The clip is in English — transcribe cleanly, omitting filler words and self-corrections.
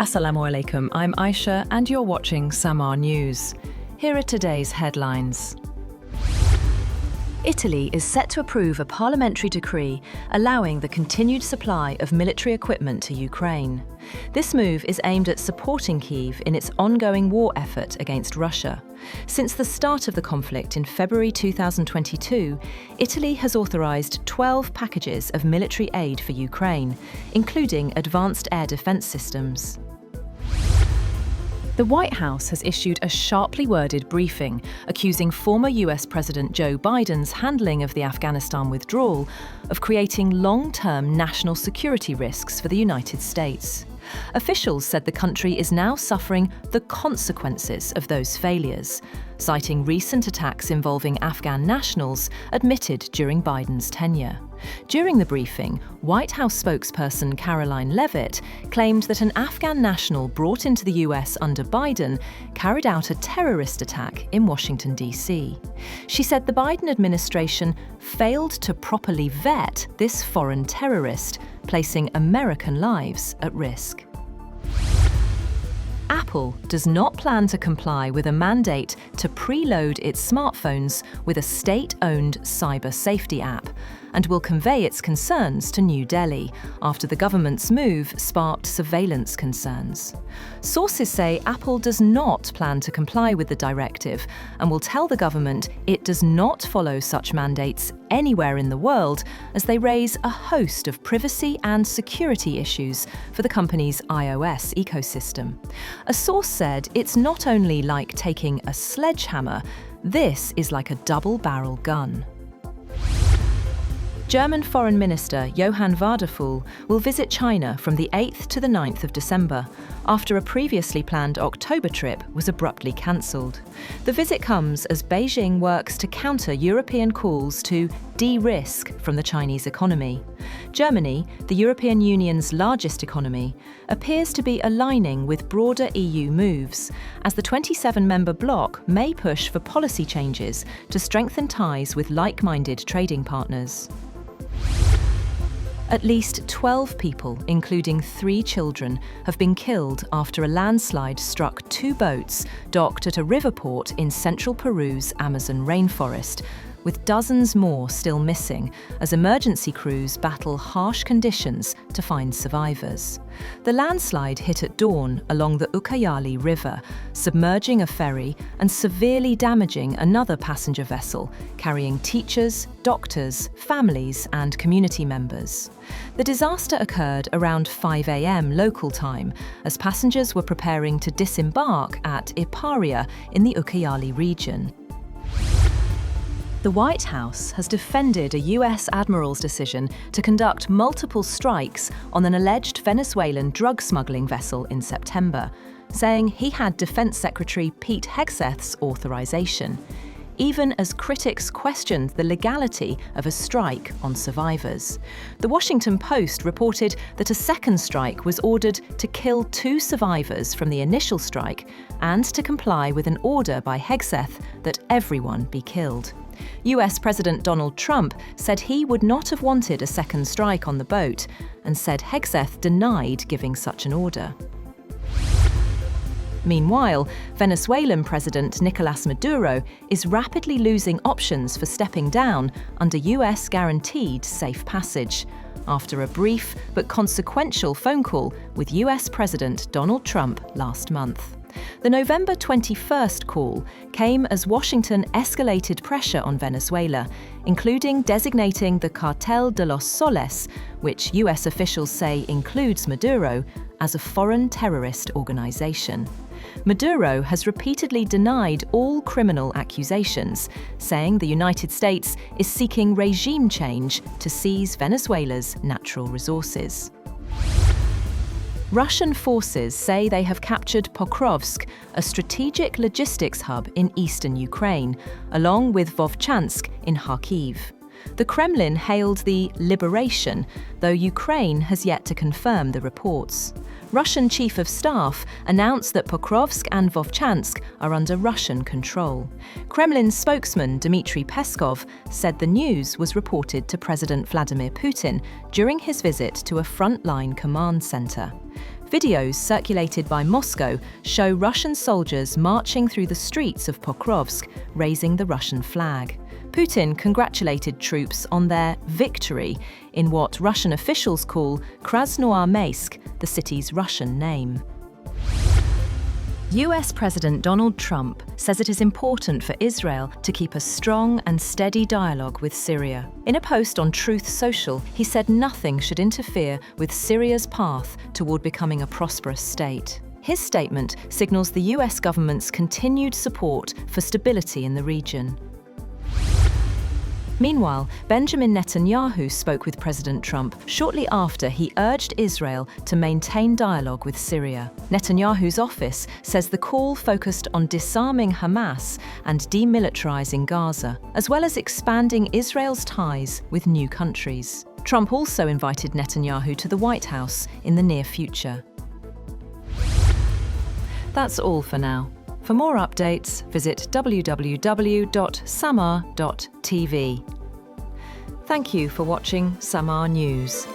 Assalamu alaikum, I'm Aisha and you're watching Samaa News. Here are today's headlines. Italy is set to approve a parliamentary decree allowing the continued supply of military equipment to Ukraine. This move is aimed at supporting Kyiv in its ongoing war effort against Russia. Since the start of the conflict in February 2022, Italy has authorized 12 packages of military aid for Ukraine, including advanced air defense systems. The White House has issued a sharply worded briefing accusing former US President Joe Biden's handling of the Afghanistan withdrawal of creating long-term national security risks for the United States. Officials said the country is now suffering the consequences of those failures, citing recent attacks involving Afghan nationals admitted during Biden's tenure. During the briefing, White House spokesperson Caroline Leavitt claimed that an Afghan national brought into the US under Biden carried out a terrorist attack in Washington, D.C. She said the Biden administration failed to properly vet this foreign terrorist, placing American lives at risk. Apple does not plan to comply with a mandate to preload its smartphones with a state-owned cyber safety app, and will convey its concerns to New Delhi after the government's move sparked surveillance concerns. Sources say Apple does not plan to comply with the directive and will tell the government it does not follow such mandates anywhere in the world, as they raise a host of privacy and security issues for the company's iOS ecosystem. A source said it's not only like taking a sledgehammer, this is like a double-barrel gun. German Foreign Minister Johann Wadephul will visit China from the 8th to the 9th of December, after a previously planned October trip was abruptly cancelled. The visit comes as Beijing works to counter European calls to de-risk from the Chinese economy. Germany, the European Union's largest economy, appears to be aligning with broader EU moves, as the 27-member bloc may push for policy changes to strengthen ties with like-minded trading partners. At least 12 people, including 3 children, have been killed after a landslide struck 2 boats docked at a river port in central Peru's Amazon rainforest, with dozens more still missing as emergency crews battle harsh conditions to find survivors. The landslide hit at dawn along the Ucayali River, submerging a ferry and severely damaging another passenger vessel carrying teachers, doctors, families and community members. The disaster occurred around 5 a.m. local time as passengers were preparing to disembark at Iparia in the Ucayali region. The White House has defended a US admiral's decision to conduct multiple strikes on an alleged Venezuelan drug smuggling vessel in September, saying he had Defense Secretary Pete Hegseth's authorization, even as critics questioned the legality of a strike on survivors. The Washington Post reported that a second strike was ordered to kill 2 survivors from the initial strike and to comply with an order by Hegseth that everyone be killed. US President Donald Trump said he would not have wanted a second strike on the boat, and said Hegseth denied giving such an order. Meanwhile, Venezuelan President Nicolás Maduro is rapidly losing options for stepping down under US-guaranteed safe passage, after a brief but consequential phone call with US President Donald Trump last month. The November 21st call came as Washington escalated pressure on Venezuela, including designating the Cartel de los Soles, which US officials say includes Maduro, as a foreign terrorist organization. Maduro has repeatedly denied all criminal accusations, saying the United States is seeking regime change to seize Venezuela's natural resources. Russian forces say they have captured Pokrovsk, a strategic logistics hub in eastern Ukraine, along with Vovchansk in Kyiv. The Kremlin hailed the liberation, though Ukraine has yet to confirm the reports. Russian Chief of Staff announced that Pokrovsk and Vovchansk are under Russian control. Kremlin spokesman Dmitry Peskov said the news was reported to President Vladimir Putin during his visit to a frontline command center. Videos circulated by Moscow show Russian soldiers marching through the streets of Pokrovsk, raising the Russian flag. Putin congratulated troops on their victory in what Russian officials call Krasnoarmeysk, the city's Russian name. US President Donald Trump says it is important for Israel to keep a strong and steady dialogue with Syria. In a post on Truth Social, he said nothing should interfere with Syria's path toward becoming a prosperous state. His statement signals the US government's continued support for stability in the region. Meanwhile, Benjamin Netanyahu spoke with President Trump shortly after he urged Israel to maintain dialogue with Syria. Netanyahu's office says the call focused on disarming Hamas and demilitarizing Gaza, as well as expanding Israel's ties with new countries. Trump also invited Netanyahu to the White House in the near future. That's all for now. For more updates, visit www.samaa.tv. Thank you for watching Samaa News.